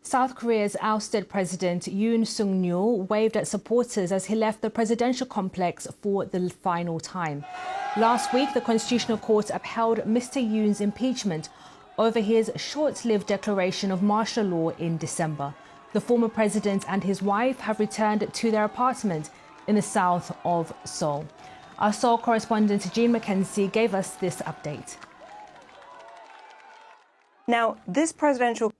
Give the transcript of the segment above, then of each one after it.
South Korea's ousted President Yoon Suk-yeol waved at supporters as he left the presidential complex for the final time. Last week, the Constitutional Court upheld Mr. Yoon's impeachment over his short-lived declaration of martial law in December. The former president and his wife have returned to their apartment in the south of Seoul. Our Seoul correspondent Jean McKenzie gave us this update. Now, this presidential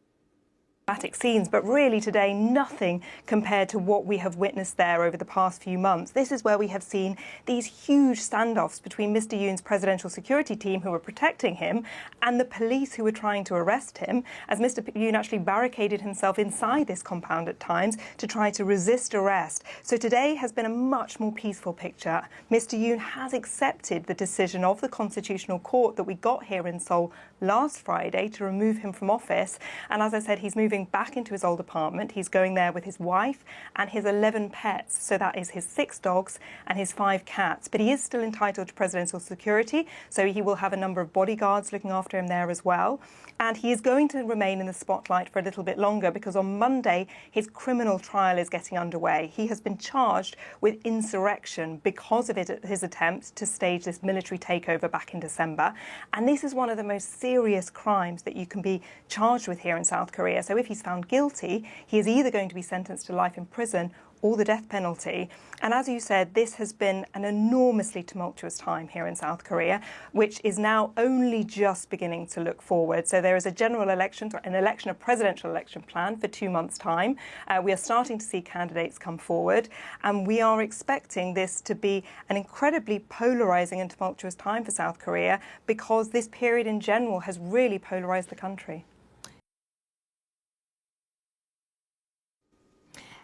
dramatic scenes, but really today nothing compared to what we have witnessed there over the past few months. This is where we have seen these huge standoffs between Mr. Yoon's presidential security team, who were protecting him, and the police who were trying to arrest him, as Mr. Yoon actually barricaded himself inside this compound at times to try to resist arrest. So today has been a much more peaceful picture. Mr. Yoon has accepted the decision of the Constitutional Court that we got here in Seoul last Friday to remove him from office. And as I said, he's moving back into his old apartment. He's going there with his wife and his 11 pets. So that is his 6 dogs and his 5 cats. But he is still entitled to presidential security, so he will have a number of bodyguards looking after him there as well. And he is going to remain in the spotlight for a little bit longer because on Monday his criminal trial is getting underway. He has been charged with insurrection because of his attempt to stage this military takeover back in December. And this is one of the most serious crimes that you can be charged with here in South Korea. So if he's found guilty, he is either going to be sentenced to life in prison or the death penalty. And as you said, this has been an enormously tumultuous time here in South Korea, which is now only just beginning to look forward. So there is a general election, a presidential election planned for 2 months' time. We are starting to see candidates come forward, and we are expecting this to be an incredibly polarizing and tumultuous time for South Korea because this period in general has really polarized the country.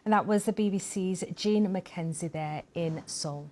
And that was the BBC's Jean McKenzie there in Seoul.